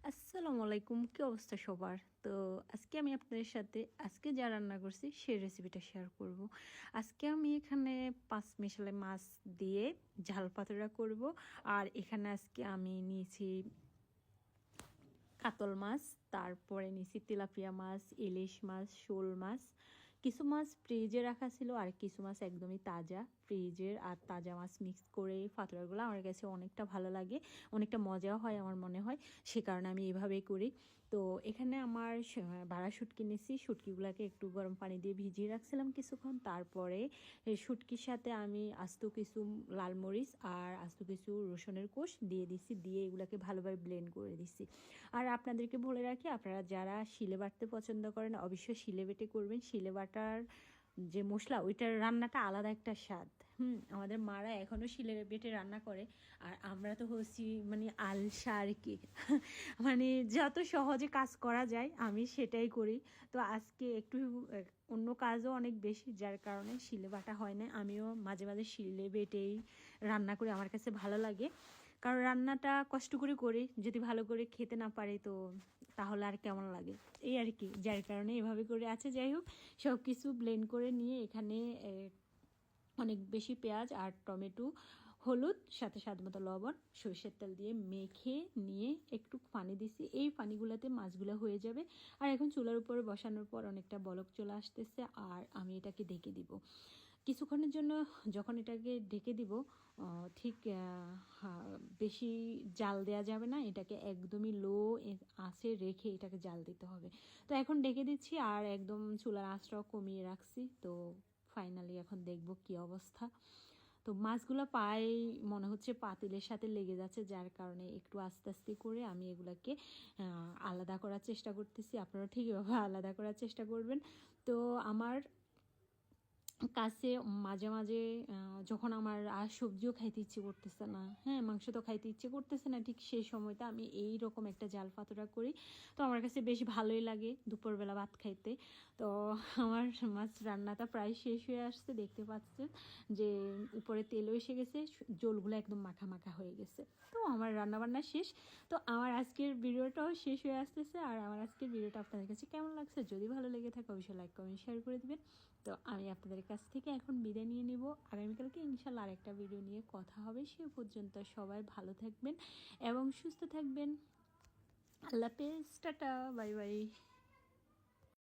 আসসালামু আলাইকুম, কি অবস্থা সবার? তো আজকে আমি আপনাদের সাথে আজকে যা রান্না করছি সেই রেসিপিটা শেয়ার করব। আজকে আমি এখানে পাঁচ মিশালি মাছ দিয়ে ঝাল পাতুড়া করব। আর এখানে আজকে আমি নিয়েছি কাতল মাছ, তারপরে নিয়েছি তেলাপিয়া মাছ, ইলিশ মাছ, শোল মাছ। কিছু মাছ ফ্রিজে রাখা ছিল আর কিছু মাছ একদমই তাজা। ফ্রিজের আর তাজা মাছ মিক্স করে পাতুড়াগুলো আমার কাছে অনেকটা ভালো লাগে, অনেকটা মজাও হয় আমার মনে হয়, সে কারণে আমি এভাবেই করি। তো এখানে আমার ভাড়া শুটকি নিয়েছি, শুটকিগুলোকে একটু গরম পানি দিয়ে ভিজিয়ে রাখছিলাম কিছুক্ষণ। তারপরে শুটকির সাথে আমি আস্ত কিছু লাল মরিচ আর আস্ত কিছু রসুনের কোষ দিয়ে দিছি, দিয়ে এগুলোকে ভালোভাবে ব্লেন্ড করে দিছি। আর আপনাদেরকে বলে রাখি, আপনারা যারা শিলে বাটতে পছন্দ করেন অবশ্যই শিলে বেটে করবেন। শিলে বাটার যে মশলা, ওইটার রান্নাটা আলাদা একটা স্বাদ। আমাদের মারা এখনও শিলে বেটে রান্না করে, আর আমরা তো হচ্ছি মানে আলসা আর কি। মানে যত সহজে কাজ করা যায় আমি সেটাই করি। তো আজকে একটু অন্য কাজও অনেক বেশি, যার কারণে শিলে বাটা হয় না। আমিও মাঝে মাঝে শিলে বেটেই রান্না করি, আমার কাছে ভালো লাগে। কারণ রান্নাটা কষ্ট করে করি, যদি ভালো করে খেতে না পারি তো তাহলে আর কেমন লাগে, এই আর কি। যার কারণে এভাবে করে আছে। যাই হোক, সব কিছু ব্লেন্ড করে নিয়ে এখানে অনেক বেশি পেঁয়াজ আর টমেটো, হলুদ, সাথে স্বাদ মতো লবণ, সরষের তেল দিয়ে মেখে নিয়ে একটু পানি দিছি। এই পানিগুলোতে মাছগুলো হয়ে যাবে। আর এখন চুলার উপরে বসানোর পর অনেকটা বলক চলে আসতেছে, আর আমি এটাকে ঢেকে দিব কিছুক্ষণের জন্য। যখন এটাকে ঢেকে দিব, ঠিক বেশি জাল দেওয়া যাবে না, এটাকে একদমই লো আঁচে রেখে এটাকে জাল দিতে হবে। তো এখন ঢেকে দিচ্ছি আর একদম চুলার আঁচটাও কমিয়ে রাখছি। তো ফাইনালি এখন দেখব কি অবস্থা। তো মাছগুলো পায়ে মনে হচ্ছে পাতিলের সাথে লেগে যাচ্ছে, যার কারণে একটু আস্তে আস্তে করে আমি এগুলাকে আলাদা করার চেষ্টা করতেছি। আপনারা ঠিক এভাবে আলাদা করার চেষ্টা করবেন। তো আমার কাছে মাঝে মাঝে যখন আমার আর সবজিও খাইতে ইচ্ছে করতেছে না, হ্যাঁ মাংস তো খাইতে ইচ্ছে করতেছে না, ঠিক সেই সময়টা আমি এই রকম একটা জাল পাতুড়া করি। তো আমার কাছে বেশ ভালোই লাগে দুপুরবেলা ভাত খাইতে। তো আমার মাছ রান্নাটা প্রায় শেষ হয়ে আসছে, দেখতে পাচ্ছেন যে উপরে তেলও এসে গেছে, জলগুলো একদম মাখা মাখা হয়ে গেছে। তো আমার রান্নাবান্না শেষ। তো আমার আজকের ভিডিওটাও শেষ হয়ে আসতেছে। আর আমার আজকের ভিডিওটা আপনাদের কাছে কেমন লাগছে, যদি ভালো লেগে থাকে অবশ্যই লাইক কমেন্ট শেয়ার করে দিবেন। তো আমি আপনাদের কাছ থেকে এখন বিদায় নিয়ে নেব। আগামীকালকে ইনশাল্লাহ আরেকটা ভিডিও নিয়ে কথা হবে। সে পর্যন্ত সবাই ভালো থাকবেন এবং সুস্থ থাকবেন। আল্লাহ হাফেজ, টাটা, বাই বাই।